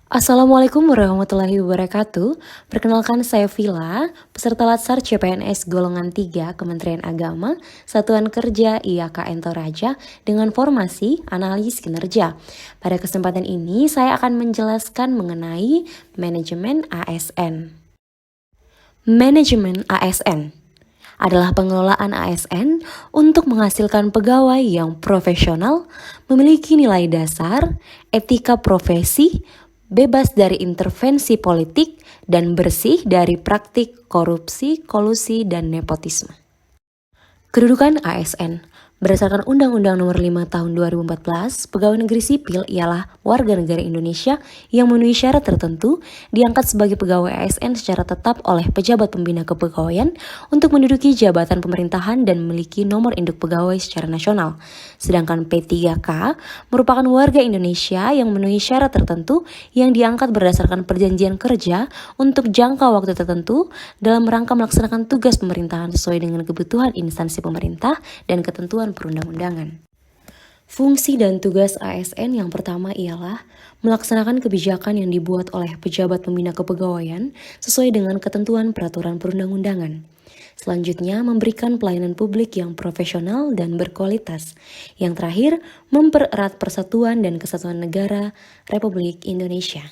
Assalamualaikum warahmatullahi wabarakatuh. Perkenalkan saya Vila, peserta Latsar CPNS Golongan 3 Kementerian Agama, Satuan Kerja IAKN Toraja dengan formasi analis kinerja. Pada kesempatan ini saya akan menjelaskan mengenai manajemen ASN. Manajemen ASN adalah pengelolaan ASN untuk menghasilkan pegawai yang profesional, memiliki nilai dasar, etika profesi, bebas dari intervensi politik, dan bersih dari praktik korupsi, kolusi, dan nepotisme. Kedudukan ASN. Berdasarkan Undang-Undang Nomor 5 Tahun 2014, pegawai negeri sipil ialah warga negara Indonesia yang memenuhi syarat tertentu diangkat sebagai pegawai ASN secara tetap oleh pejabat pembina kepegawaian untuk menduduki jabatan pemerintahan dan memiliki nomor induk pegawai secara nasional. Sedangkan P3K merupakan warga Indonesia yang memenuhi syarat tertentu yang diangkat berdasarkan perjanjian kerja untuk jangka waktu tertentu dalam rangka melaksanakan tugas pemerintahan sesuai dengan kebutuhan instansi pemerintah dan ketentuan perundang-undangan. Fungsi dan tugas ASN yang pertama ialah melaksanakan kebijakan yang dibuat oleh pejabat pembina kepegawaian sesuai dengan ketentuan peraturan perundang-undangan. Selanjutnya, memberikan pelayanan publik yang profesional dan berkualitas. Yang terakhir, mempererat persatuan dan kesatuan negara Republik Indonesia.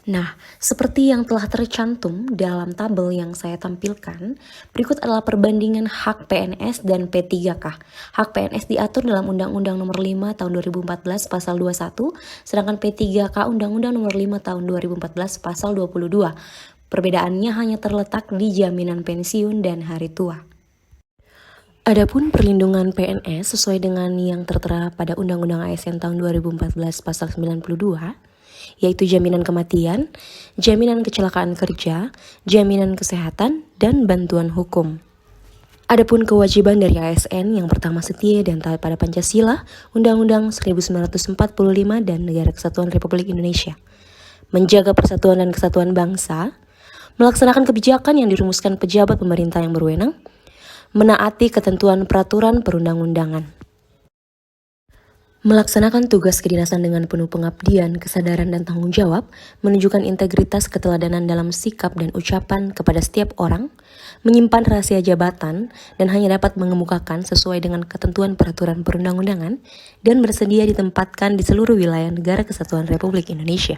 Nah, seperti yang telah tercantum dalam tabel yang saya tampilkan, berikut adalah perbandingan hak PNS dan P3K. Hak PNS diatur dalam Undang-Undang Nomor 5 Tahun 2014 Pasal 21, sedangkan P3K Undang-Undang Nomor 5 Tahun 2014 Pasal 22. Perbedaannya hanya terletak di jaminan pensiun dan hari tua. Adapun perlindungan PNS sesuai dengan yang tertera pada Undang-Undang ASN tahun 2014 Pasal 92, yaitu jaminan kematian, jaminan kecelakaan kerja, jaminan kesehatan, dan bantuan hukum. Adapun kewajiban dari ASN yang pertama setia dan taat pada Pancasila, Undang-Undang 1945 dan Negara Kesatuan Republik Indonesia. Menjaga persatuan dan kesatuan bangsa, melaksanakan kebijakan yang dirumuskan pejabat pemerintah yang berwenang, menaati ketentuan peraturan perundang-undangan. Melaksanakan tugas kedinasan dengan penuh pengabdian, kesadaran, dan tanggung jawab, menunjukkan integritas keteladanan dalam sikap dan ucapan kepada setiap orang, menyimpan rahasia jabatan, dan hanya dapat mengemukakan sesuai dengan ketentuan peraturan perundang-undangan, dan bersedia ditempatkan di seluruh wilayah negara kesatuan Republik Indonesia.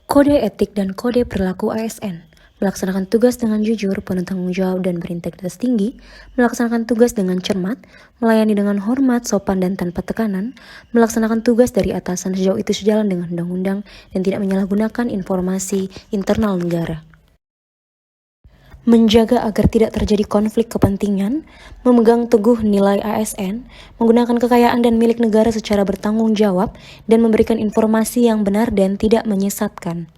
Kode etik dan kode perilaku ASN. Melaksanakan tugas dengan jujur, penuh tanggung jawab, dan berintegritas tinggi, melaksanakan tugas dengan cermat, melayani dengan hormat, sopan, dan tanpa tekanan, melaksanakan tugas dari atasan sejauh itu sejalan dengan undang-undang, dan tidak menyalahgunakan informasi internal negara. Menjaga agar tidak terjadi konflik kepentingan, memegang teguh nilai ASN, menggunakan kekayaan dan milik negara secara bertanggung jawab, dan memberikan informasi yang benar dan tidak menyesatkan.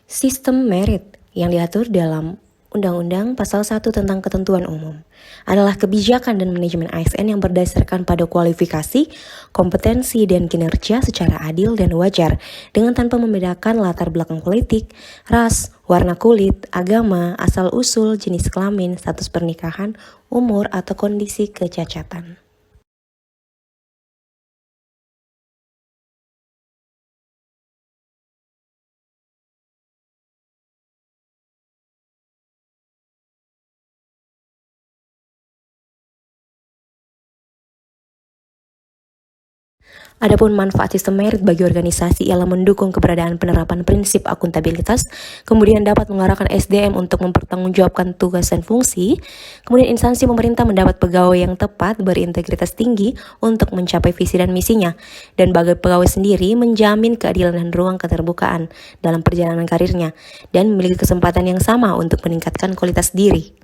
Sistem merit yang diatur dalam Undang-Undang Pasal 1 tentang Ketentuan Umum adalah kebijakan dan manajemen ASN yang berdasarkan pada kualifikasi, kompetensi, dan kinerja secara adil dan wajar dengan tanpa membedakan latar belakang politik, ras, warna kulit, agama, asal-usul, jenis kelamin, status pernikahan, umur, atau kondisi kecacatan. Adapun manfaat sistem merit bagi organisasi ialah mendukung keberadaan penerapan prinsip akuntabilitas, kemudian dapat mengarahkan SDM untuk mempertanggungjawabkan tugas dan fungsi, kemudian instansi pemerintah mendapat pegawai yang tepat berintegritas tinggi untuk mencapai visi dan misinya, dan bagi pegawai sendiri menjamin keadilan dan ruang keterbukaan dalam perjalanan karirnya, dan memiliki kesempatan yang sama untuk meningkatkan kualitas diri.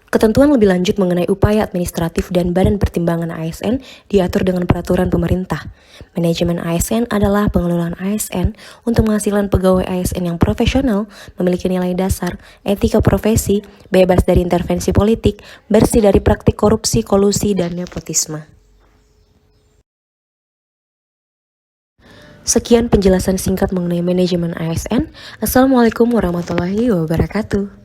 Ketentuan lebih lanjut mengenai upaya administratif dan badan pertimbangan ASN diatur dengan peraturan pemerintah. Manajemen ASN adalah pengelolaan ASN untuk menghasilkan pegawai ASN yang profesional, memiliki nilai dasar, etika profesi, bebas dari intervensi politik, bersih dari praktik korupsi, kolusi, dan nepotisme. Sekian penjelasan singkat mengenai manajemen ASN. Assalamualaikum warahmatullahi wabarakatuh.